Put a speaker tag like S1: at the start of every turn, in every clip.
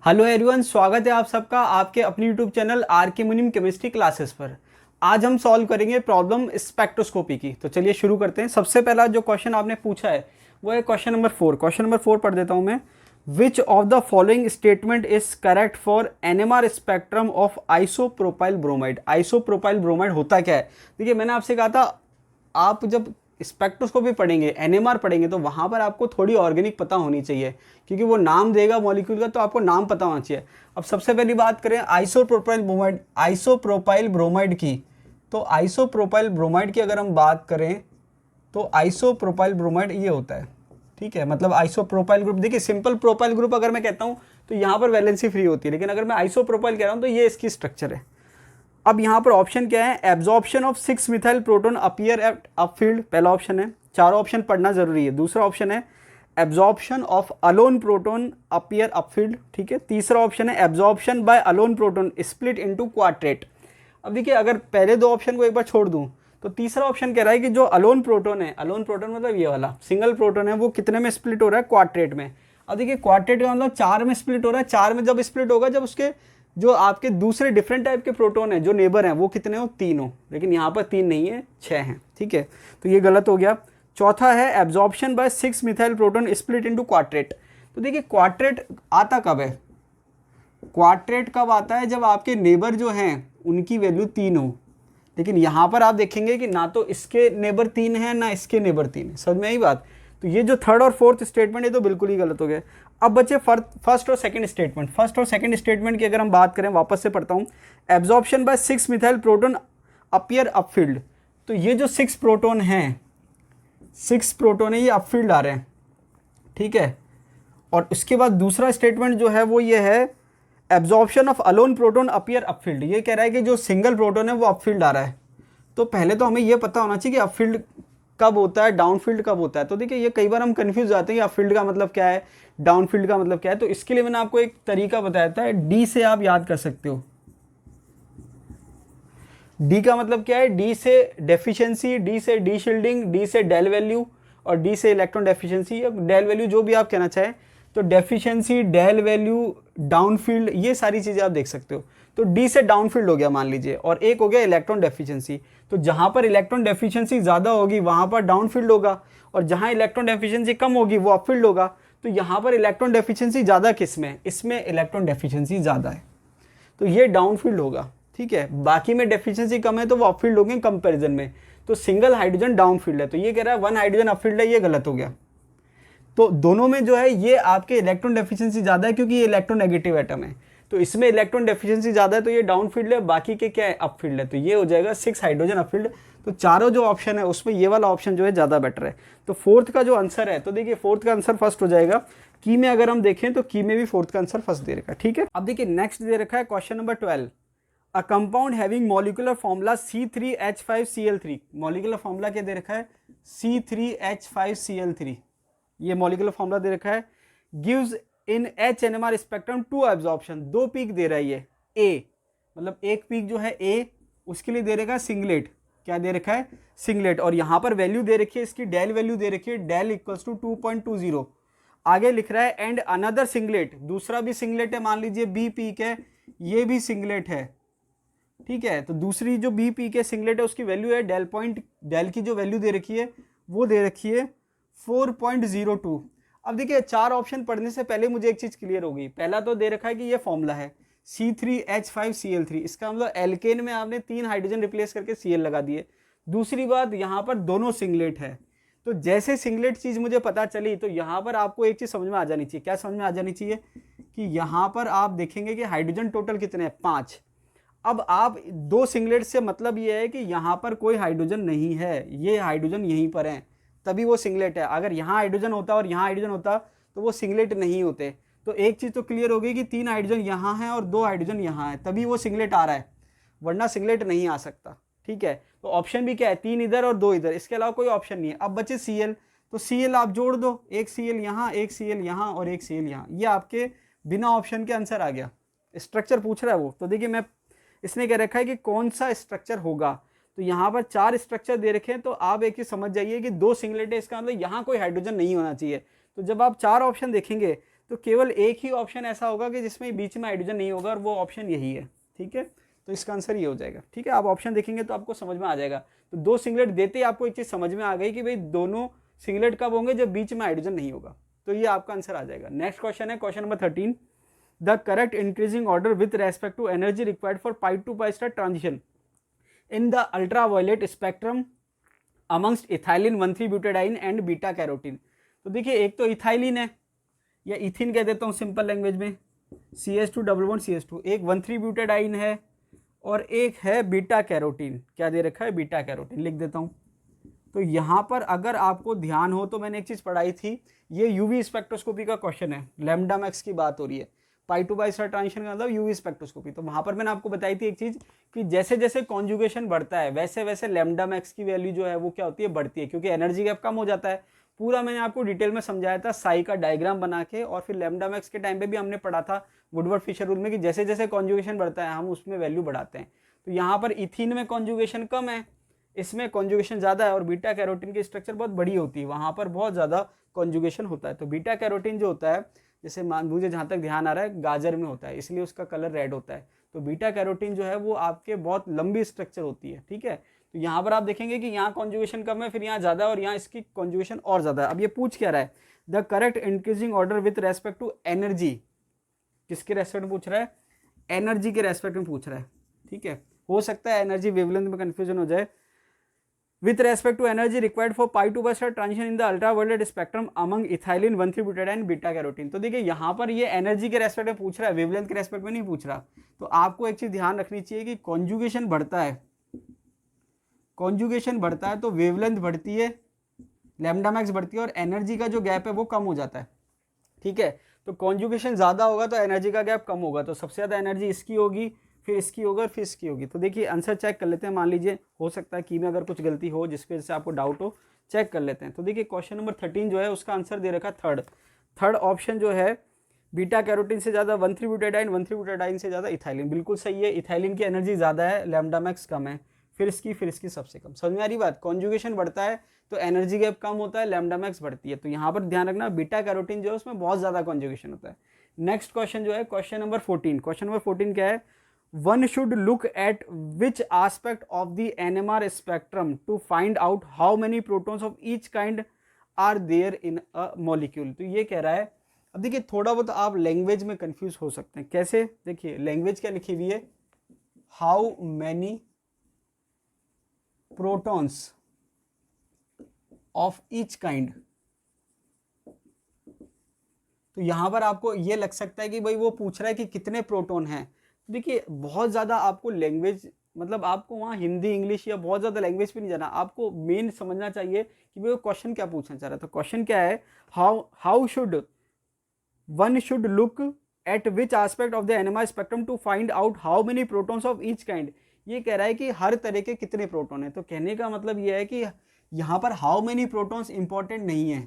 S1: Hello everyone, स्वागत है आप सबका आपके अपनी यूट्यूब चैनल आर के मुनीम केमिस्ट्री क्लासेस पर। आज हम सॉल्व करेंगे प्रॉब्लम स्पेक्ट्रोस्कोपी की। तो चलिए शुरू करते हैं। सबसे पहला जो क्वेश्चन आपने पूछा है वो है क्वेश्चन नंबर 4। क्वेश्चन नंबर 4 पढ़ देता हूं मैं। विच of the following statement is correct for NMR spectrum of isopropyl bromide. Isopropyl bromide होता क्या है? देखिए, मैंने आपसे कहा था आप जब स्पेक्ट्रोस्कोपी पढ़ेंगे, एनएमआर पढ़ेंगे, तो वहाँ पर आपको थोड़ी ऑर्गेनिक पता होनी चाहिए, क्योंकि वो नाम देगा मॉलिक्यूल का तो आपको नाम पता होना चाहिए। अब सबसे पहली बात करें आइसोप्रोपाइल ब्रोमाइड की, तो आइसोप्रोपाइल ब्रोमाइड की अगर हम बात करें तो आइसोप्रोपाइल ब्रोमाइड ये होता है, ठीक है। मतलब आइसोप्रोपाइल ग्रुप, देखिए सिंपल प्रोपाइल ग्रुप अगर मैं कहता हूँ तो यहाँ पर वैलेंसी फ्री होती है, लेकिन अगर मैं आइसोप्रोपाइल कह रहा हूँ तो ये इसकी स्ट्रक्चर है। अब यहाँ पर ऑप्शन क्या है? Absorption of 6 methyl proton appear at upfield, पहला ऑप्शन है। चारों ऑप्शन पढ़ना जरूरी है। दूसरा ऑप्शन है absorption of alone proton appear upfield, ठीक है। तीसरा ऑप्शन है absorption by alone proton split into quadrate. अब देखिए, अगर पहले दो ऑप्शन को एक बार छोड़ दूं तो तीसरा ऑप्शन कह रहा है कि जो अलोन प्रोटोन है, अलोन प्रोटोन मतलब ये वाला सिंगल प्रोटोन है, वो कितने में स्प्लिट हो रहा है? क्वाड्रेट में। अब देखिए, क्वाड्रेट का मतलब 4 में स्प्लिट हो रहा है। 4 में जब स्प्लिट होगा जब उसके जो आपके दूसरे डिफरेंट टाइप के प्रोटोन है जो नेबर हैं वो कितने हो? 3 हो। लेकिन यहाँ पर 3 नहीं है, 6 हैं, ठीक है। तो ये गलत हो गया। चौथा है absorption by 6 methyl proton split into quadrate. तो देखिए, क्वाड्रेट आता कब है? क्वाड्रेट कब आता है? जब आपके नेबर जो हैं उनकी वैल्यू 3 हो। लेकिन यहाँ पर आप देखेंगे कि ना तो इसके नेबर 3 है ना इसके नेबर 3 है। समझ में आई बात? तो ये जो थर्ड और फोर्थ स्टेटमेंट है तो बिल्कुल ही गलत हो गया। अब बचे फर्स्ट और सेकंड स्टेटमेंट। फर्स्ट और सेकंड स्टेटमेंट की अगर हम बात करें, वापस से पढ़ता हूँ। Absorption by 6 methyl proton appear upfield, तो ये जो 6 प्रोटोन हैं, 6 प्रोटोन है, ये अपफील्ड आ रहे हैं, ठीक है। और उसके बाद दूसरा स्टेटमेंट जो है वो ये है absorption of alone proton appear upfield. ये कह रहा है कि जो सिंगल प्रोटोन है वो अपफील्ड आ रहा है। तो पहले तो हमें ये पता होना चाहिए कि अपफील्ड कब होता है, डाउनफील्ड कब होता है। तो देखिए, ये कई बार हम कंफ्यूज जाते हैं कि अपफील्ड का मतलब क्या है, डाउनफील्ड का मतलब क्या है। तो इसके लिए मैंने आपको एक तरीका बताया था, डी से आप याद कर सकते हो। डी का मतलब क्या है? डी से डेफिशिएंसी, डी से डी शील्डिंग, डी से डेल वैल्यू और डी से इलेक्ट्रॉन डेफिशिएंसी या डेल वैल्यू, जो भी आप कहना चाहें। तो डेफिशिएंसी, डेल वैल्यू, डाउनफील्ड, ये सारी चीजें आप देख सकते हो। तो डी से डाउनफील्ड हो गया मान लीजिए, और एक हो गया इलेक्ट्रॉन डेफिशिएंसी। तो जहां पर इलेक्ट्रॉन डेफिशिएंसी ज्यादा होगी वहां पर डाउनफील्ड होगा, और जहां इलेक्ट्रॉन डेफिशिएंसी कम होगी वो अपफील्ड होगा। तो यहां पर इलेक्ट्रॉन डेफिशिएंसी ज्यादा किस में? इसमें इलेक्ट्रॉन डेफिशिएंसी ज्यादा है, तो ये डाउनफील्ड होगा, ठीक है। बाकी में डेफिशिएंसी कम है तो वो अपफील्ड होंगे कंपैरिजन में। तो सिंगल हाइड्रोजन डाउनफील्ड है, तो ये कह रहा है 1 हाइड्रोजन अपफील्ड है, ये गलत हो गया। तो दोनों में जो है ये आपके इलेक्ट्रॉन डेफिशिएंसी ज्यादा है, क्योंकि ये इलेक्ट्रोनेगेटिव एटम है। तो इसमें इलेक्ट्रॉन डेफिशिएंसी ज्यादा है तो ये डाउनफील्ड है, बाकी के क्या है? अपफील्ड है। तो ये हो जाएगा 6 हाइड्रोजन अपफील्ड। तो चारों जो ऑप्शन है उसमें ये वाला ऑप्शन जो है ज्यादा बेटर है। तो फोर्थ का जो आंसर है, तो देखिए फोर्थ का आंसर फर्स्ट हो जाएगा। की में अगर हम देखें तो की में भी फोर्थ का आंसर फर्स्ट दे रखा है, ठीक है। अब देखिए नेक्स्ट दे रखा है question number 12। A compound having molecular formula C3H5Cl3। Molecular formula क्या दे रखा है? C3H5Cl3, ये मॉलिक्यूलर फॉर्मूला दे रखा है। Gives in H NMR spectrum 2 absorption, 2 peak दे रहा है ये ए, मतलब एक पीक जो है ए, उसके लिए दे रखा है सिंगलेट। क्या दे रखा है? सिंगलेट। और यहां पर वैल्यू दे रखी है, इसकी डेल वैल्यू दे रखी है, डेल इक्वल्स टू 2.20। आगे लिख रहा है एंड अनदर सिंगलेट, दूसरा भी सिंगलेट है, मान लीजिए बी पीक है, ये भी सिंगलेट है, ठीक है। तो दूसरी जो बी पी के सिंगलेट है उसकी वैल्यू है डेल की जो वैल्यू दे रखी है वो दे रखी है 4.02। अब देखिए, 4 ऑप्शन पढ़ने से पहले मुझे एक चीज क्लियर होगी। पहला तो दे रखा है कि ये फॉर्मूला है C3H5Cl3, इसका मतलब एल्केन में आपने 3 हाइड्रोजन रिप्लेस करके Cl लगा दिए। दूसरी बात, यहाँ पर दोनों सिंगलेट है। तो जैसे सिंगलेट चीज मुझे पता चली तो यहाँ पर आपको एक चीज समझ में आ जानी चाहिए। क्या समझ में आ जानी चाहिए? कि यहाँ पर आप देखेंगे कि हाइड्रोजन टोटल कितने हैं? 5। अब आप 2 सिंगलेट से मतलब ये है कि यहाँ पर कोई हाइड्रोजन नहीं है, ये हाइड्रोजन यहीं पर है, तभी वो सिंगलेट है। अगर यहाँ हाइड्रोजन होता और यहाँ हाइड्रोजन होता तो वो सिंगलेट नहीं होते। तो एक चीज तो क्लियर हो गई कि 3 हाइड्रोजन यहाँ है और 2 हाइड्रोजन यहाँ है, तभी वो सिंगलेट आ रहा है, वरना सिंगलेट नहीं आ सकता, ठीक है। तो ऑप्शन भी क्या है? 3 इधर और 2 इधर, इसके अलावा कोई ऑप्शन नहीं है। अब बचे Cl, तो Cl आप जोड़ दो, एक Cl यहाँ, एक Cl यहाँ और एक Cl यहाँ, ये आपके बिना ऑप्शन के आंसर आ गया। स्ट्रक्चर पूछ रहा है वो, तो देखिए मैं इसने कह रखा है कि कौन सा स्ट्रक्चर होगा। तो यहाँ पर 4 स्ट्रक्चर दे रखे हैं, तो आप एक चीज समझ जाइए कि 2 सिंगलेट है, इसका मतलब यहाँ कोई हाइड्रोजन नहीं होना चाहिए। तो जब आप 4 ऑप्शन देखेंगे तो केवल एक ही ऑप्शन ऐसा होगा कि जिसमें बीच में हाइड्रोजन नहीं होगा और वो ऑप्शन यही है। ठीक है, तो इसका आंसर ये हो जाएगा। ठीक है, आप ऑप्शन देखेंगे तो आपको समझ में आ जाएगा। तो 2 सिंगलेट देते ही आपको एक चीज़ समझ में आ गई कि भाई दोनों सिंगलेट कब होंगे, जब बीच में हाइड्रोजन नहीं होगा। तो ये आपका आंसर आ जाएगा। नेक्स्ट क्वेश्चन है question number 13, the correct increasing order with respect to energy required for pi to pi star transition in the ultraviolet spectrum amongst ethylene 1,3 butadiene and beta carotene. तो देखिए, एक तो इथाइलिन है या इथिन कह देता हूँ सिंपल लैंग्वेज में, CH2 डबल बॉन्ड CH2, एक 1,3 ब्यूटाडाइन है और एक है बीटा कैरोटीन। क्या दे रखा है? बीटा कैरोटीन लिख देता हूँ। तो यहाँ पर अगर आपको ध्यान हो तो मैंने एक चीज़ पढ़ाई थी, ये यूवी स्पेक्ट्रोस्कोपी का क्वेश्चन है, लैम्डा मैक्स की बात हो रही है, पाई टू पाई स्टार ट्रांजिशन का मतलब यूवी स्पेक्ट्रोस्कोपी। तो वहाँ पर मैंने आपको बताई थी एक चीज़ कि जैसे जैसे कॉन्जुगेशन बढ़ता है वैसे वैसे लैम्डा मैक्स की वैल्यू जो है वो क्या होती है? बढ़ती है, क्योंकि एनर्जी गैप कम हो जाता है। पूरा मैंने आपको डिटेल में समझाया था साई का डायग्राम बना के, और फिर लैम्डा मैक्स के टाइम पे भी हमने पढ़ा था वुडवर्ड फिशर रूल में कि जैसे जैसे कॉन्जुगेशन बढ़ता है हम उसमें वैल्यू बढ़ाते हैं। तो यहाँ पर इथिन में कॉन्जुगेशन कम है, इसमें कॉन्जुगेशन ज़्यादा है, और बीटा कैरोटीन की स्ट्रक्चर बहुत बड़ी होती है, वहाँ पर बहुत ज़्यादा कॉन्जुगेशन होता है। तो बीटा कैरोटीन जो होता है, जैसे मुझे जहाँ तक ध्यान आ रहा है गाजर में होता है, इसलिए उसका कलर रेड होता है। तो बीटा कैरोटीन जो है वो आपके बहुत लंबी स्ट्रक्चर होती है। ठीक है, तो यहाँ पर आप देखेंगे कि यहाँ कॉन्जुगेशन कम है, फिर यहाँ ज़्यादा है, और यहाँ इसकी कॉन्जुगेशन और ज़्यादा है। अब ये पूछ क्या रहा है? The correct increasing order with respect to energy, किसके रेस्पेक्ट में पूछ रहा है? एनर्जी के रेस्पेक्ट में पूछ रहा है। ठीक है, हो सकता है एनर्जी वेवलेंथ में कंफ्यूजन हो जाए। With respect to energy required for pi to pi star transition in the ultraviolet spectrum among ethylene 1,3 butadiene beta carotene. तो देखिए यहाँ पर ये एनर्जी के रेस्पेक्ट में पूछ रहा है, वेवलेंथ के रेस्पेक्ट में नहीं पूछ रहा। तो आपको एक चीज ध्यान रखनी चाहिए कि कॉन्जुगेशन बढ़ता है, कॉन्जुगेशन बढ़ता है तो वेवलेंथ बढ़ती है, लैम्डा मैक्स बढ़ती है, और एनर्जी का जो गैप है वो कम हो जाता है। ठीक है, तो कॉन्जुगेशन ज़्यादा होगा तो एनर्जी का गैप कम होगा, तो सबसे ज़्यादा एनर्जी इसकी होगी, फिर इसकी होगा, और फिर इसकी होगी। तो देखिए आंसर चेक कर लेते हैं। मान लीजिए हो सकता है कि में अगर कुछ गलती हो जिसकी वजह से आपको डाउट हो, चेक कर लेते हैं। तो देखिए क्वेश्चन नंबर 13 जो है उसका आंसर दे रखा थर्ड ऑप्शन जो है, बीटा कैरोटीन से ज़्यादा 1,3 ब्यूटाडाइन, 1,3 ब्यूटाडाइन से ज़्यादा इथाइलिन। बिल्कुल सही है, इथाइलिन की एनर्जी ज़्यादा है, लैम्डा मैक्स कम है, फिर इसकी सबसे कम। समझ में आ रही बात? कॉन्जुगेशन बढ़ता है तो एनर्जी गैप कम होता है, लैम्डा मैक्स बढ़ती है। तो यहाँ पर ध्यान रखना, बीटा कैरोटीन जो है उसमें बहुत ज़्यादा कॉन्जुगेशन होता है। नेक्स्ट क्वेश्चन जो है क्वेश्चन नंबर 14। क्वेश्चन नंबर 14 क्या है? One should look at which aspect of the NMR spectrum to find out how many protons of each kind are there in a molecule। तो ये कह रहा है, अब देखिए थोड़ा बहुत आप लैंग्वेज में कंफ्यूज हो सकते हैं। कैसे? देखिए लैंग्वेज क्या लिखी हुई है, how many protons of each kind. तो यहां पर आपको ये लग सकता है कि भाई वो पूछ रहा है कि कितने प्रोटॉन हैं। देखिए बहुत ज़्यादा आपको लैंग्वेज, मतलब आपको वहाँ हिंदी इंग्लिश या बहुत ज़्यादा लैंग्वेज पे नहीं जाना, आपको मेन समझना चाहिए कि भाई वो क्वेश्चन क्या पूछना चाह रहा है। तो क्वेश्चन क्या है, how should one should look at which aspect of the NMR spectrum to find out how many protons of each kind. ये कह रहा है कि हर तरह के कितने प्रोटॉन है। तो कहने का मतलब ये है कि यहाँ पर हाउ मेनी प्रोटॉन्स इंपॉर्टेंट नहीं है,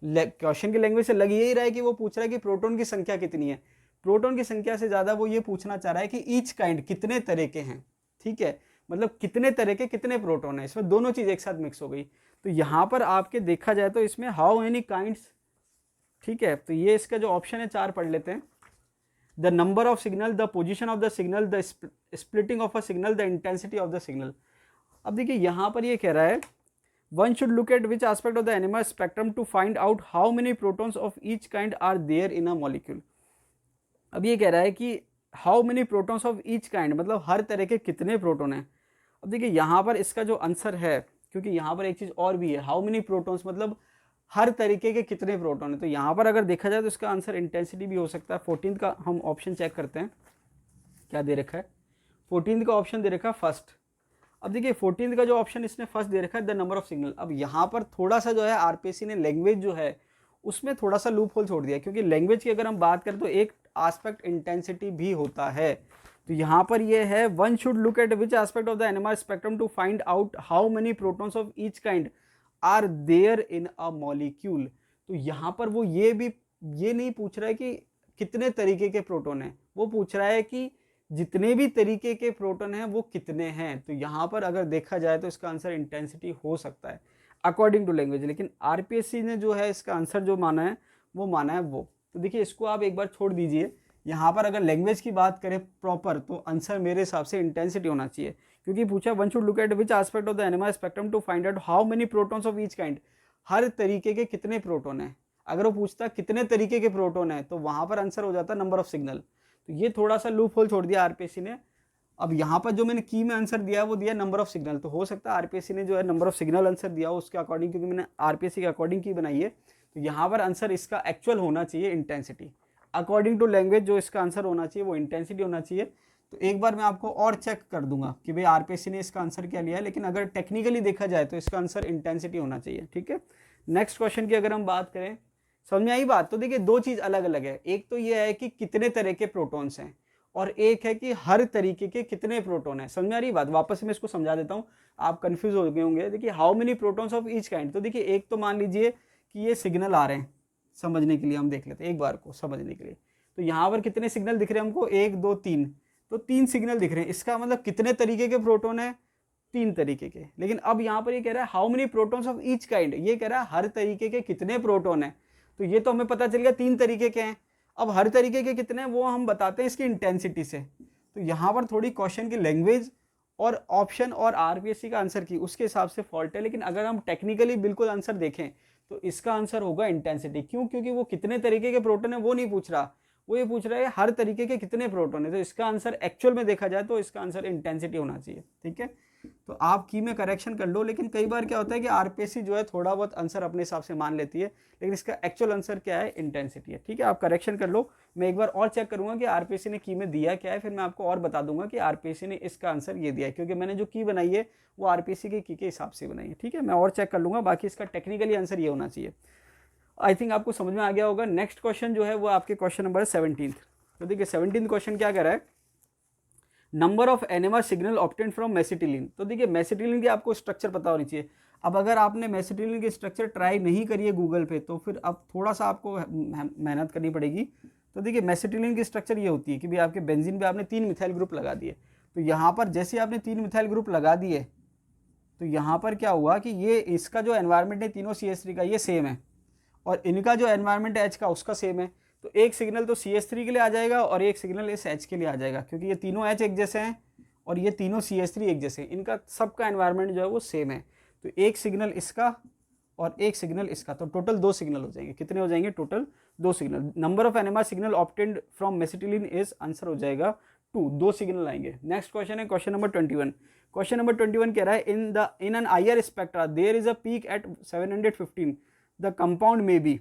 S1: क्वेश्चन की लैंग्वेज से लग यही रहा है कि वो पूछ रहा है कि प्रोटॉन की संख्या कितनी है। प्रोटॉन की संख्या से ज़्यादा वो ये पूछना चाह रहा है कि ईच काइंड कितने तरह के हैं। ठीक है, मतलब कितने तरह के कितने प्रोटॉन है, इसमें दोनों चीज़ एक साथ मिक्स हो गई। तो यहाँ पर आपके देखा जाए तो इसमें हाउ मेनी काइंड्स। ठीक है, तो ये इसका जो ऑप्शन है 4 पढ़ लेते हैं। The number of signal, the position of the signal, the splitting of a signal, the intensity of the signal. अब देखिए यहाँ पर ये कह रहा है one should look at which aspect of the NMR spectrum to find out how many protons of each kind are there in a molecule. अब ये कह रहा है कि how many protons of each kind, मतलब हर तरह के कितने प्रोटॉन हैं। अब देखिए यहाँ पर इसका जो आंसर है, क्योंकि यहाँ पर एक चीज़ और भी है, हाउ मेनी प्रोटॉन्स मतलब हर तरीके के कितने प्रोटॉन हैं। तो यहाँ पर अगर देखा जाए तो इसका आंसर इंटेंसिटी भी हो सकता है। 14 का हम ऑप्शन चेक करते हैं क्या दे रखा है। 14 का ऑप्शन दे रखा है फर्स्ट। अब देखिए 14 का जो ऑप्शन इसने फर्स्ट दे रखा है द नंबर ऑफ सिग्नल। अब यहाँ पर थोड़ा सा जो है आरपीएससी ने लैंग्वेज जो है उसमें थोड़ा सा लूप होल छोड़ दिया, क्योंकि लैंग्वेज की अगर हम बात करें तो एक एस्पेक्ट इंटेंसिटी भी होता है। तो यहाँ पर ये है one should look at which aspect of the NMR spectrum to find out how many protons of each kind are there in a molecule. तो यहाँ पर वो ये नहीं पूछ रहा है कि कितने तरीके के प्रोटॉन हैं, वो पूछ रहा है कि जितने भी तरीके के प्रोटॉन हैं वो कितने हैं। तो यहाँ पर अगर देखा जाए तो इसका आंसर इंटेंसिटी हो सकता है अकॉर्डिंग टू लैंग्वेज, लेकिन आरपीएससी ने जो है इसका आंसर जो माना है वो माना है वो। तो देखिए इसको आप एक बार छोड़ दीजिए। यहाँ पर अगर लैंग्वेज की बात करें प्रॉपर, तो आंसर मेरे हिसाब से इंटेंसिटी होना चाहिए, क्योंकि पूछा one should look at which aspect of the NMR spectrum to find out how many protons of each kind, हर तरीके के कितने प्रोटॉन है। अगर वो पूछता कितने तरीके के प्रोटॉन है, तो वहां पर आंसर हो जाता नंबर ऑफ सिग्नल। तो ये थोड़ा सा लूप होल छोड़ दिया आरपीएससी ने। अब यहाँ पर जो मैंने की में आंसर दिया वो दिया नंबर ऑफ सिग्नल, तो हो सकता है आरपीएससी ने जो है नंबर ऑफ सिग्नल आंसर दिया उसके अकॉर्डिंग, क्योंकि मैंने आरपीएससी के अकॉर्डिंग की बनाई है। तो यहाँ पर आंसर इसका एक्चुअल होना चाहिए इंटेंसिटी, अकॉर्डिंग टू लैंग्वेज जो इसका आंसर होना चाहिए वो इंटेंसिटी होना चाहिए। तो एक बार मैं आपको और चेक कर दूंगा कि भाई आरपीएससी ने इसका आंसर क्या लिया है, लेकिन अगर टेक्निकली देखा जाए तो इसका आंसर इंटेंसिटी होना चाहिए। ठीक है, नेक्स्ट क्वेश्चन की अगर हम बात करें, समझ में आई बात? तो देखिए दो चीज अलग अलग है, एक तो ये है कि कितने तरह के प्रोटॉन्स हैं, और एक है कि हर तरीके के कितने प्रोटॉन है। समझ में आ रही बात? वापस मैं इसको समझा देता हूं, आप कंफ्यूज हो गए होंगे। देखिए how many protons of each kind, तो देखिए एक तो मान लीजिए कि ये सिग्नल आ रहे हैं, समझने के लिए हम देख लेते हैं एक बार को समझने के लिए। तो यहाँ पर कितने सिग्नल दिख रहे हैं हमको, 1 2 3, तो 3 सिग्नल दिख रहे हैं। इसका मतलब कितने तरीके के प्रोटॉन है, 3 तरीके के। लेकिन अब यहाँ पर ये कह रहा है how many protons of each kind, ये कह रहा है हर तरीके के कितने प्रोटॉन है। तो ये तो हमें पता चल गया 3 तरीके के हैं। अब हर तरीके के कितने हैं वो हम बताते हैं इसकी इंटेंसिटी से। तो यहाँ पर थोड़ी क्वेश्चन की लैंग्वेज और ऑप्शन और आरपीएससी का आंसर की उसके हिसाब से फॉल्ट है, लेकिन अगर हम टेक्निकली बिल्कुल आंसर देखें तो इसका आंसर होगा इंटेंसिटी। क्यों? क्योंकि वो कितने तरीके के प्रोटॉन है वो नहीं पूछ रहा, वो ये पूछ रहा है हर तरीके के कितने प्रोटॉन है। तो इसका आंसर एक्चुअल में देखा जाए तो इसका आंसर इंटेंसिटी होना चाहिए। ठीक है, तो आप की में करेक्शन कर लो, लेकिन कई बार क्या होता है कि आरपीएससी जो है थोड़ा बहुत आंसर अपने हिसाब से मान लेती है, लेकिन इसका एक्चुअल आंसर क्या है, इंटेंसिटी है। ठीक है, आप करेक्शन कर लो। मैं एक बार और चेक करूंगा कि आरपीएससी ने की में दिया क्या है, फिर मैं आपको और बता दूंगा कि आरपीएससी ने इसका आंसर ये दिया है, क्योंकि मैंने जो की बनाई है वो आरपीएससी की के हिसाब से बनाई है। ठीक है, मैं और चेक कर लूंगा, बाकी इसका टेक्निकली आंसर ये होना चाहिए। आई थिंक आपको समझ में आ गया होगा। नेक्स्ट क्वेश्चन जो है वो आपके क्वेश्चन नंबर 17। तो देखिए 17 क्वेश्चन क्या कर रहा है, number of NMR signal obtained from mesitylene. तो देखिए मेसिटिलिन की आपको स्ट्रक्चर पता होनी चाहिए। अब अगर आपने मेसिटिलिन की स्ट्रक्चर ट्राई नहीं करी है गूगल पे, तो फिर अब थोड़ा सा आपको मेहनत करनी पड़ेगी। तो देखिए मेसिटिलिन की स्ट्रक्चर ये होती है कि भाई आपके बेंजीन पे आपने 3 मिथाइल ग्रुप लगा दिए। तो यहाँ पर जैसे आपने 3 मिथाइल ग्रुप लगा दिए, तो यहाँ पर क्या हुआ कि ये इसका जो एनवायरमेंट है तीनों CH3 का ये सेम है, और इनका जो एनवायरमेंट है H का उसका सेम है। तो एक सिग्नल तो CH3 के लिए आ जाएगा और एक सिग्नल इस H के लिए आ जाएगा, क्योंकि ये तीनों H एक जैसे हैं और ये तीनों CH3 एक जैसे हैं, इनका सबका एनवायरमेंट जो है वो सेम है। तो एक सिग्नल इसका और एक सिग्नल इसका, तो टोटल 2 सिग्नल हो जाएंगे। कितने हो जाएंगे? Total 2 signal. Number of NMR signal obtained from mesitylene is, answer हो जाएगा 2, 2 सिग्नल आएंगे। नेक्स्ट क्वेश्चन है क्वेश्चन नंबर 21। क्वेश्चन नंबर 21 कह रहा है in an IR spectra there is a peak at 715, the compound में बी।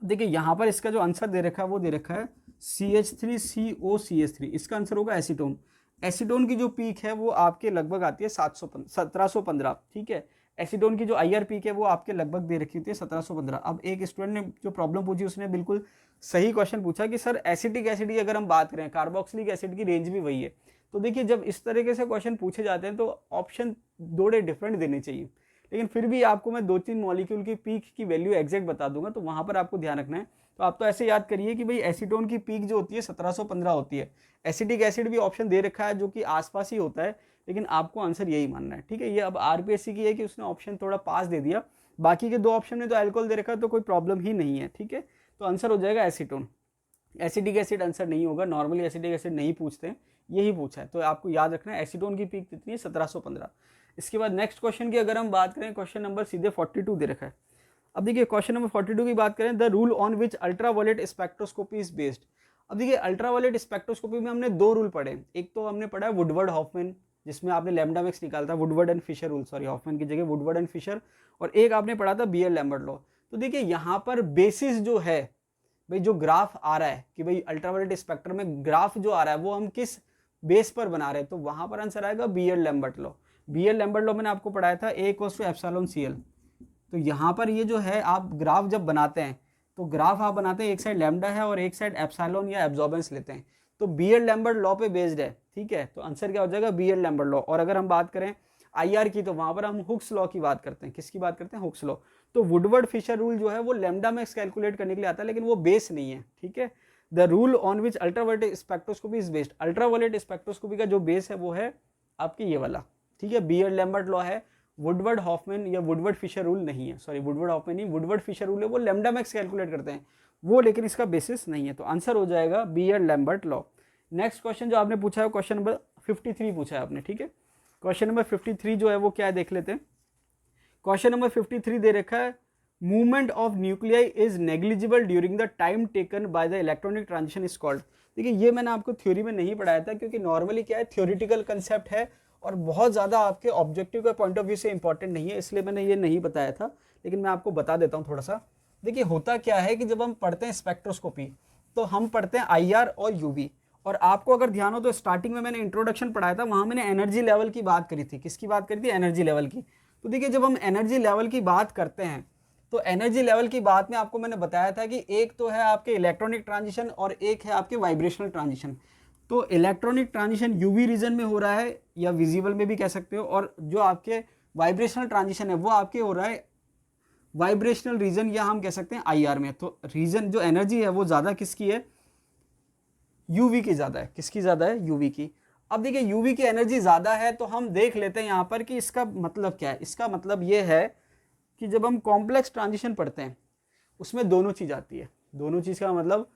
S1: देखिए यहाँ पर इसका जो आंसर दे रखा है वो दे रखा है CH3COCH3, इसका आंसर होगा एसीटोन। एसीटोन की जो पीक है वो आपके लगभग आती है 1715। ठीक है, एसीटोन की जो IR पीक है वो आपके लगभग दे रखी होती है 1715। अब एक स्टूडेंट ने जो प्रॉब्लम पूछी उसने बिल्कुल सही क्वेश्चन पूछा कि सर एसिटिक एसिड की अगर हम बात करें, कार्बोक्सिलिक एसिड की रेंज भी वही है। तो देखिए जब इस तरीके से क्वेश्चन पूछे जाते हैं तो ऑप्शन थोड़े डिफरेंट देने चाहिए, लेकिन फिर भी आपको मैं 2-3 मॉलिक्यूल की पीक की वैल्यू एग्जैक्ट बता दूंगा, तो वहां पर आपको ध्यान रखना है। तो आप तो ऐसे याद करिए कि भाई एसीटोन की पीक जो होती है 1715 होती है। एसिटिक एसिड भी ऑप्शन दे रखा है जो कि आसपास ही होता है, लेकिन आपको आंसर यही मानना है। ठीक है, ये अब आरपीएससी की है कि उसने ऑप्शन थोड़ा पास दे दिया, बाकी के 2 ऑप्शन में तो अल्कोहल दे रखा है, तो कोई प्रॉब्लम ही नहीं है। ठीक है, तो आंसर हो जाएगा एसीटोन। एसिटिक एसिड आंसर नहीं होगा, नॉर्मली एसिटिक एसिड नहीं पूछते हैं, यही पूछा है। तो आपको याद रखना है एसीटोन की पीक कितनी है, 1715। इसके बाद नेक्स्ट क्वेश्चन की अगर हम बात करें, क्वेश्चन नंबर सीधे 42 दे रखा है। अब देखिए क्वेश्चन नंबर 42 की बात करें, the rule on which ultraviolet spectroscopy is based. अब देखिए अल्ट्रावायलेट स्पेक्ट्रोस्कोपी में हमने 2 रूल पढ़े। एक तो हमने पढ़ा है वुडवर्ड हॉफमैन, जिसमें आपने लैम्डा मैक्स निकाला था, Woodward and Fieser rule, sorry Hoffmann की जगह वुडवर्ड एंड फिशर, और एक आपने पढ़ा था बीयर लैम्बर्ट लॉ। तो देखिए यहाँ पर बेसिस जो है भाई, जो ग्राफ आ रहा है कि भाई अल्ट्रावायलेट स्पेक्ट्रम में ग्राफ जो आ रहा है वो हम किस बेस पर बना रहे हैं, तो वहां पर आंसर आएगा Beer Lambert law. Beer Lambert law मैंने आपको पढ़ाया था A=ε/CL। तो यहाँ पर ये जो है आप ग्राफ जब बनाते हैं तो ग्राफ आप बनाते हैं, एक साइड लैम्डा है और एक साइड एप्सिलॉन या एब्जॉर्बेंस लेते हैं, तो बीयर लैम्बर्ट लॉ पे बेस्ड है। ठीक है, तो आंसर क्या हो जाएगा, बीयर लैम्बर्ट लॉ। और अगर हम बात करें IR की, तो वहां पर हम हुक्स लॉ की बात करते हैं। किसकी बात करते हैं? Hooke's law. तो वुडवर्ड फिशर रूल जो है वो लैम्डा मैक्स कैलकुलेट करने के लिए आता है, लेकिन वो बेस नहीं है। ठीक है, the rule on which ultraviolet spectroscopy is based, ultraviolet spectroscopy का जो बेस है वो है आपकी ये वाला। ठीक है, बीयर लैम्बर्ट लॉ है, वुडवर्ड हॉफमैन या वुडवर्ड फिशर रूल नहीं है। सॉरी, वुडवर्ड हॉफमैन नहीं, वुडवर्ड फिशर रूल है, वो लैम्डा मैक्स कैलकुलेट करते हैं। वो लेकिन इसका बेसिस नहीं है। तो आंसर हो जाएगा Beer Lambert law. Next question जो आपने पूछा है क्वेश्चन नंबर 53 पूछा है आपने, ठीक है। क्वेश्चन नंबर 53 जो है वो क्या है देख लेते हैं। क्वेश्चन नंबर 53 दे रखा है movement of nuclei is negligible during the time taken by the electronic transition is called. देखिए ये मैंने आपको थ्योरी में नहीं पढ़ाया था, क्योंकि नॉर्मली क्या है थ्योरिटिकल कंसेप्ट है और बहुत ज़्यादा आपके ऑब्जेक्टिव के पॉइंट ऑफ व्यू से इंपॉर्टेंट नहीं है, इसलिए मैंने ये नहीं बताया था, लेकिन मैं आपको बता देता हूँ थोड़ा सा। देखिए होता क्या है कि जब हम पढ़ते हैं स्पेक्ट्रोस्कोपी तो हम पढ़ते हैं IR और UV, और आपको अगर ध्यान हो तो स्टार्टिंग में मैंने इंट्रोडक्शन पढ़ाया था, वहाँ मैंने एनर्जी लेवल की बात करी थी। किसकी बात करी थी? एनर्जी लेवल की। तो देखिए जब हम एनर्जी लेवल की बात करते हैं तो एनर्जी लेवल की बात में आपको मैंने बताया था कि एक तो है आपके इलेक्ट्रॉनिक ट्रांजिशन और एक है आपके वाइब्रेशनल ट्रांजिशन। तो इलेक्ट्रॉनिक ट्रांजिशन यूवी रीजन में हो रहा है या विजिबल में भी कह सकते हो, और जो आपके वाइब्रेशनल ट्रांजिशन है वो आपके हो रहा है वाइब्रेशनल रीजन, या हम कह सकते हैं IR में। तो रीजन जो एनर्जी है वो ज़्यादा किसकी है? यूवी की ज़्यादा है। किसकी ज़्यादा है? यूवी की। अब देखिए यूवी की एनर्जी ज़्यादा है तो हम देख लेते हैं यहाँ पर कि इसका मतलब क्या है। इसका मतलब ये है कि जब हम कॉम्प्लेक्स ट्रांजिशन पढ़ते हैं उसमें दोनों चीज़ आती है। दोनों चीज़ का मतलब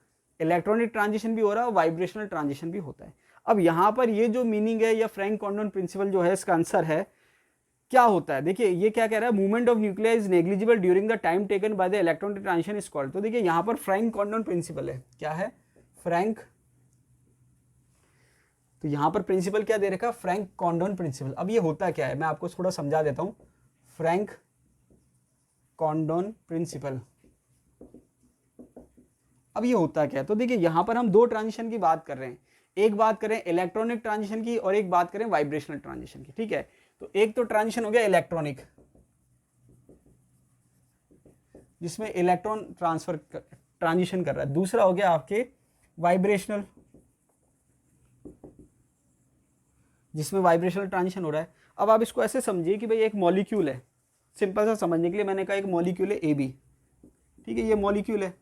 S1: इलेक्ट्रॉनिक ट्रांजिशन भी हो रहा है, वाइब्रेशनल ट्रांजिशन भी होता है। अब यहाँ पर ये जो मीनिंग है या फ्रैंक कॉन्डोन प्रिंसिपल जो है इसका आंसर है क्या होता है। देखिए ये क्या कह रहा है, movement of nuclei is negligible during the time taken by the electronic transition is called. तो देखिए यहाँ पर फ्रैंक कॉन्डोन प्रिंसिपल है। क्या है? फ्रैंक। तो यहाँ पर प्रिंसिपल क्या दे रखा है? Franck Condon principle. अब ये होता क्या है मैं आपको थोड़ा समझा देता हूँ। फ्रैंक कॉन्डोन प्रिंसिपल, अब ये होता क्या है? तो देखिए यहां पर हम दो ट्रांजिशन की बात कर रहे हैं, एक बात करें इलेक्ट्रॉनिक ट्रांजिशन की और एक बात करें वाइब्रेशनल ट्रांजिशन की, ठीक है। तो एक तो ट्रांजिशन हो गया इलेक्ट्रॉनिक, जिसमें इलेक्ट्रॉन ट्रांजिशन कर रहा है। दूसरा हो गया आपके वाइब्रेशनल, जिसमें वाइब्रेशनल ट्रांजिशन हो रहा है। अब आप इसको ऐसे समझिए कि भाई एक मॉलिक्यूल है, सिंपल सा समझने के लिए मैंने कहा एक मॉलिक्यूल है AB, ठीक है। ये मॉलिक्यूल है,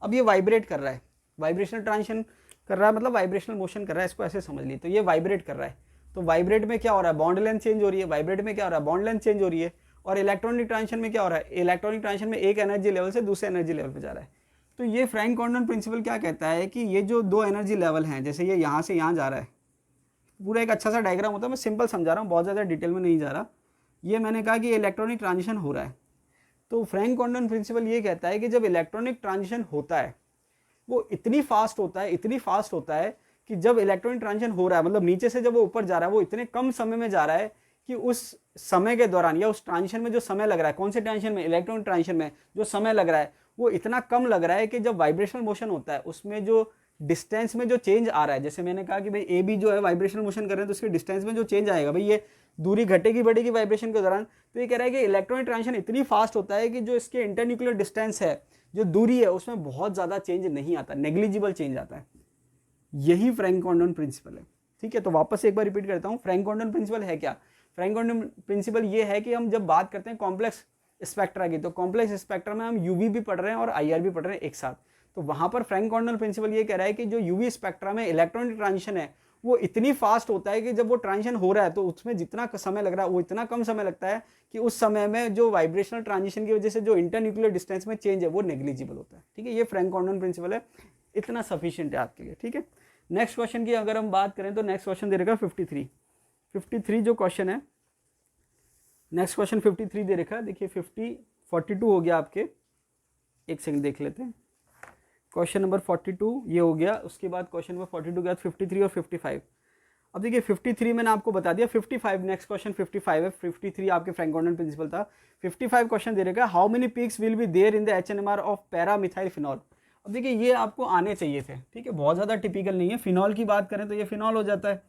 S1: अब ये वाइब्रेट कर रहा है, वाइब्रेशनल ट्रांजिशन कर रहा है, मतलब वाइब्रेशनल मोशन कर रहा है, इसको ऐसे समझ लीजिए। तो ये वाइब्रेट कर रहा है, तो वाइब्रेट में क्या हो रहा है? बॉन्ड लेंथ चेंज हो रही है। वाइब्रेट में क्या हो रहा है? बॉन्ड लेंथ चेंज हो रही है। और इलेक्ट्रॉनिक ट्रांजिशन में क्या हो रहा है? इलेक्ट्रॉनिक ट्रांजिशन में एक एनर्जी लेवल से दूसरे एनर्जी लेवल पर जा रहा है। तो ये फ्रैंक कॉन्डोन प्रिंसिपल क्या कहता है कि ये जो दो एनर्जी लेवल हैं, जैसे ये यहाँ से यहाँ जा रहा है, पूरा एक अच्छा सा डायग्राम होता है, मैं सिंपल समझा रहा हूँ, बहुत ज़्यादा डिटेल में नहीं जा रहा। ये मैंने कहा कि इलेक्ट्रॉनिक ट्रांजिशन हो रहा है, तो फ्रैंक कॉन्डोन प्रिंसिपल ये कहता है कि जब इलेक्ट्रॉनिक ट्रांजिशन होता है वो इतनी फास्ट होता है, इतनी फास्ट होता है कि जब इलेक्ट्रॉनिक ट्रांजिशन हो रहा है, मतलब नीचे से जब वो ऊपर जा रहा है, वो इतने कम समय में जा रहा है कि उस समय के दौरान या उस ट्रांजिशन में जो समय लग रहा है, कौन से ट्रांजिशन में? इलेक्ट्रॉनिक ट्रांजिशन में जो समय लग रहा है वो इतना कम लग रहा है कि जब वाइब्रेशनल मोशन होता है उसमें जो डिस्टेंस में जो चेंज आ रहा है, जैसे मैंने कहा कि भाई AB जो है वाइब्रेशनल मोशन कर रहे हैं, तो उसके डिस्टेंस में जो चेंज आएगा भाई ये दूरी घटेगी बढ़ेगी वाइब्रेशन के दौरान। तो ये कह रहा है कि इलेक्ट्रॉनिक ट्रांजिशन इतनी फास्ट होता है कि जो इसके इंटरन्यूक्लियर डिस्टेंस है, जो दूरी है, उसमें बहुत ज़्यादा चेंज नहीं आता, नेग्लिजिबल चेंज आता है। यही फ्रैंक कॉन्डोन प्रिंसिपल है, ठीक है। तो वापस एक बार रिपीट करता हूँ, फ्रैंक कॉन्डोन प्रिंसिपल है क्या? फ्रैंक कॉन्डोन प्रिंसिपल ये है कि हम जब बात करते हैं कॉम्प्लेक्स स्पेक्ट्रा की, तो कॉम्प्लेक्स स्पेक्ट्रा में हम UV भी पढ़ रहे हैं और IR भी पढ़ रहे हैं एक साथ। तो वहाँ पर फ्रैंक कॉन्डोन प्रिंसिपल ये कह रहा है कि जो UV स्पेक्ट्रा में इलेक्ट्रॉनिक ट्रांजिशन है वो इतनी फास्ट होता है कि जब वो ट्रांजिशन हो रहा है तो उसमें जितना समय लग रहा है वो इतना कम समय लगता है कि उस समय में जो वाइब्रेशनल ट्रांजिशन की वजह से जो इंटरन्यूक्लियर डिस्टेंस में चेंज है वो नेग्लिजिबल होता है, ठीक है। ये फ्रैंक कॉन्डोन प्रिंसिपल है, इतना सफिशिएंट है आपके लिए, ठीक है। नेक्स्ट क्वेश्चन की अगर हम बात करें तो नेक्स्ट क्वेश्चन दे रखा 53 जो क्वेश्चन है, नेक्स्ट क्वेश्चन 53 दे रखा है। देखिए 42 हो गया आपके, एक सेकंड देख लेते हैं। क्वेश्चन नंबर 42 ये हो गया, उसके बाद क्वेश्चन नंबर 42 के बाद 53 और 55। अब देखिए 53 मैंने आपको बता दिया, 55 नेक्स्ट क्वेश्चन 55 है। 53 आपके फ्रैंक कॉन्डोन प्रिंसिपल था। 55 क्वेश्चन दे रखा है, how many peaks will be there in the HNMR of para methyl phenol. अब देखिए ये आपको आने चाहिए थे, ठीक है, बहुत ज़्यादा टिपिकल नहीं है। फिनॉल की बात करें तो ये फिनॉल हो जाता है,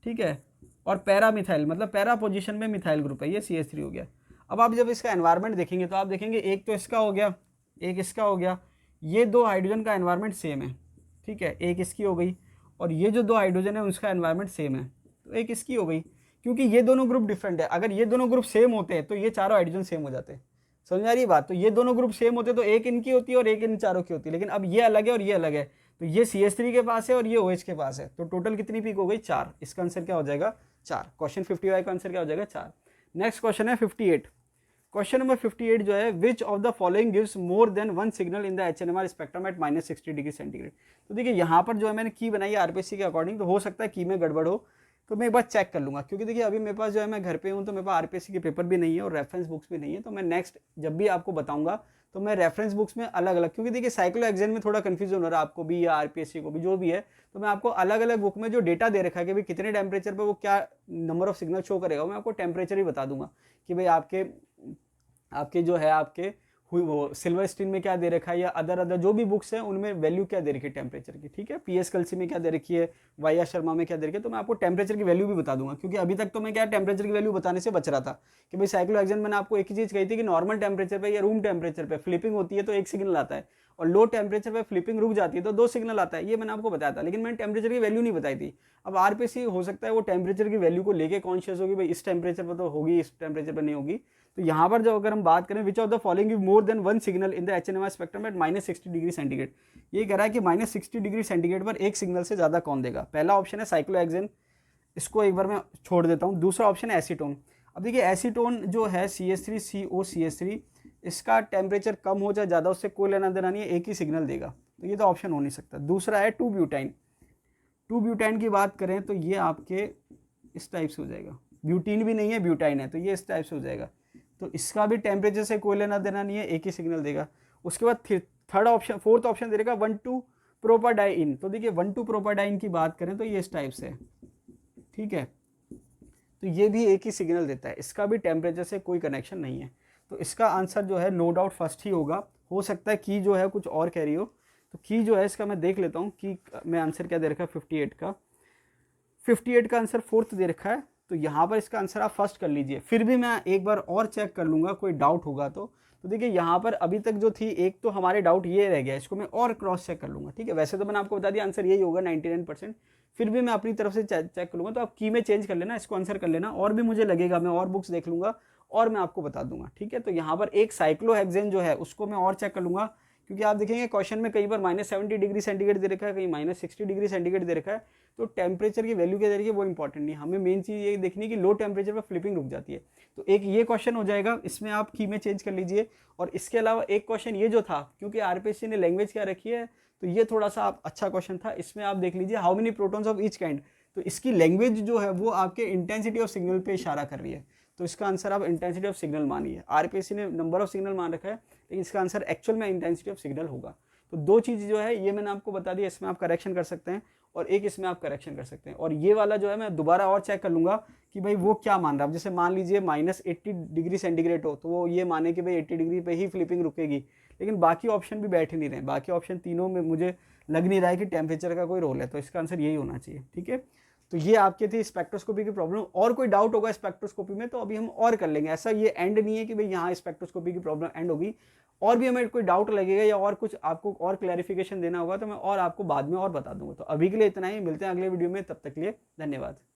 S1: ठीक है, और पैरा मिथाइल मतलब पैरा पोजीशन में मिथाइल ग्रुप है, ये CH3 हो गया। अब आप जब इसका एनवायरनमेंट देखेंगे तो आप देखेंगे एक तो इसका हो गया, एक इसका हो गया, ये दो हाइड्रोजन का एनवायरनमेंट सेम है, ठीक है, एक इसकी हो गई, और ये जो दो हाइड्रोजन है उसका एनवायरनमेंट सेम है, तो एक इसकी हो गई। क्योंकि ये दोनों ग्रुप डिफरेंट है, अगर ये दोनों ग्रुप सेम होते हैं तो ये चारों हाइड्रोजन सेम हो जाते हैं, समझ आ रही बात। तो ये दोनों ग्रुप सेम होते तो एक इनकी होती है और एक इन चारों की होती है, लेकिन अब ये अलग है और ये अलग है, तो ये CH3 के पास है और ये OH के पास है, तो टोटल कितनी पीक हो गई? 4। इसका आंसर क्या हो जाएगा? 4। क्वेश्चन 55 का आंसर क्या हो जाएगा? 4। नेक्स्ट क्वेश्चन है 58। क्वेश्चन नंबर 58 जो है, which of the following gives more than one signal in the HNMR spectrum at -60°C। तो देखिए यहाँ पर जो है मैंने की बनाई है आरपीसी के अकॉर्डिंग, तो हो सकता है की में गड़बड़ हो, तो मैं एक बार चेक कर लूँगा, क्योंकि देखिए अभी मेरे पास जो है मैं घर पे हूँ, तो मेरे पास आरपीसी के पेपर भी नहीं है और रेफरेंस बुक्स भी नहीं है। तो मैं नेक्स्ट जब भी आपको बताऊँगा तो मैं रेफरेंस बुक्स में अलग अलग, क्योंकि देखिए साइक्लोहेक्सेन में थोड़ा कंफ्यूजन हो रहा है आपको भी या आरपीएससी को भी, जो भी है, तो मैं आपको अलग अलग बुक में जो डेटा दे रखा है कि भाई कितने टेम्परेचर पर वो क्या नंबर ऑफ सिग्नल शो करेगा, मैं आपको टेम्परेचर ही बता दूंगा कि भाई आपके जो है आपके वो सिल्वर स्टीन में क्या दे रखा है या अदर जो भी बुक्स हैं उनमें वैल्यू क्या दे रखी है टेम्परेचर की, ठीक है। पीएस कलसी में क्या दे रखी है, वाई शर्मा में क्या दे रखी है, तो मैं आपको टेम्परेचर की वैल्यू भी बता दूंगा, क्योंकि अभी तक तो मैं क्या टेम्परेचर की वैल्यू बताने से बच रहा था कि भाई साइक्लोहेक्सेन मैंने आपको एक ही चीज़ कही थी कि नॉर्मल टेम्परेचर पे या रूम टेम्परेचर पे फ्लिपिंग होती है तो एक सिग्नल आता है, और लो टेम्परेचर पे फ्लिपिंग रुक जाती है तो दो सिग्नल आता है, ये मैंने आपको बताया था, लेकिन मैंने टेम्परेचर की वैल्यू नहीं बताई थी। अब आरपीसी हो सकता है वो टेम्परेचर की वैल्यू को लेके कॉन्शियस होगी, भाई इस टेम्परेचर पर तो होगी, इस टेम्परेचर पर नहीं होगी। तो यहाँ पर जब अगर हम बात करें which of the following more than one signal in the HNMR spectrum at -60°C, ये कह रहा है कि -60°C पर एक सिग्नल से ज़्यादा कौन देगा। पहला ऑप्शन है साइक्लोहेक्सेन, इसको एक बार मैं छोड़ देता हूँ। दूसरा ऑप्शन है एसीटोन। अब देखिए एसीटोन जो है CH3COCH3, इसका टेम्परेचर कम हो जाए ज़्यादा, उससे कोई लेना देना नहीं है, एक ही सिग्नल देगा, तो ये तो ऑप्शन हो नहीं सकता। दूसरा है 2-ब्यूटाइन। 2-ब्यूटाइन की बात करें तो ये आपके इस टाइप से हो जाएगा, ब्यूटीन भी नहीं है ब्यूटाइन है, तो ये इस टाइप से हो जाएगा, तो इसका भी टेम्परेचर से कोई लेना देना नहीं है, एक ही सिग्नल देगा। उसके बाद फोर्थ ऑप्शन देगा 1,2-प्रोपाडाइन। तो देखिए 1,2-प्रोपाडाइन की बात करें तो ये इस टाइप से है, ठीक है, तो ये भी एक ही सिग्नल देता है, इसका भी टेम्परेचर से कोई कनेक्शन नहीं है। तो इसका आंसर जो है नो डाउट फर्स्ट ही होगा। हो सकता है की जो है कुछ और कह रही हो, तो की जो है इसका मैं देख लेता हूँ कि मैं आंसर क्या दे रखा है 58 का आंसर फोर्थ दे रखा है, तो यहाँ पर इसका आंसर आप फर्स्ट कर लीजिए, फिर भी मैं एक बार और चेक कर लूँगा कोई डाउट होगा तो देखिए यहाँ पर अभी तक जो थी एक तो हमारे डाउट ये रह गया, इसको मैं और क्रॉस चेक कर लूँगा, ठीक है। वैसे तो मैंने आपको बता दिया आंसर यही होगा 99%, फिर भी मैं अपनी तरफ से चेक कर लूँगा, तो आप की में चेंज कर लेना, इसको आंसर कर लेना, और भी मुझे लगेगा मैं और बुक्स देख लूँगा और मैं आपको बता दूंगा, ठीक है। तो यहाँ पर एक साइक्लोहेक्सेन जो है उसको मैं और चेक कर लूँगा, क्योंकि आप देखेंगे क्वेश्चन में कई बार -70°C दे रखा है, कहीं -60°C दे रखा है, तो टेम्परेचर की वैल्यू क्या दे रही है वो इंपॉर्टेंट नहीं, हमें मेन चीज़ ये देखनी है कि लो टेम्परेचर पर फ्लिपिंग रुक जाती है। तो एक ये क्वेश्चन हो जाएगा, इसमें आप की में चेंज कर लीजिए। और इसके अलावा एक क्वेश्चन ये जो था, क्योंकि आरपीएससी ने लैंग्वेज क्या रखी है, तो ये थोड़ा सा आप अच्छा क्वेश्चन था, इसमें आप देख लीजिए how many protons of each kind, तो इसकी लैंग्वेज जो है वो आपके इंटेंसिटी ऑफ सिग्नल पे इशारा कर रही है, तो इसका आंसर आप इंटेंसिटी ऑफ सिग्नल मानिए। आरपीएससी ने नंबर ऑफ सिग्नल मान रखा है, लेकिन इसका आंसर एक्चुअल में इंटेंसिटी ऑफ सिग्नल होगा। तो दो चीज़ जो है ये मैंने आपको बता दी, इसमें आप करेक्शन कर सकते हैं और एक इसमें आप करेक्शन कर सकते हैं। और ये वाला जो है मैं दोबारा और चेक कर लूँगा कि भाई वो क्या मान रहा है। जैसे मान लीजिए -80°C हो, तो वो ये माने कि भाई 80 डिग्री पे ही फ्लिपिंग रुकेगी, लेकिन बाकी ऑप्शन भी बैठ ही नहीं रहे, बाकी ऑप्शन तीनों में मुझे लग नहीं रहा है कि टेम्परेचर का कोई रोल है, तो इसका आंसर यही होना चाहिए, ठीक है। तो ये आपके थी स्पेक्ट्रोस्कोपी की प्रॉब्लम। और कोई डाउट होगा स्पेक्ट्रोस्कोपी में तो अभी हम और कर लेंगे, ऐसा ये एंड नहीं है कि भाई यहाँ स्पेक्ट्रोस्कोपी की प्रॉब्लम एंड होगी, और भी हमें कोई डाउट लगेगा या और कुछ आपको और क्लैरिफिकेशन देना होगा तो मैं और आपको बाद में और बता दूंगा। तो अभी के लिए इतना ही, मिलते हैं अगले वीडियो में, तब तक के लिए धन्यवाद।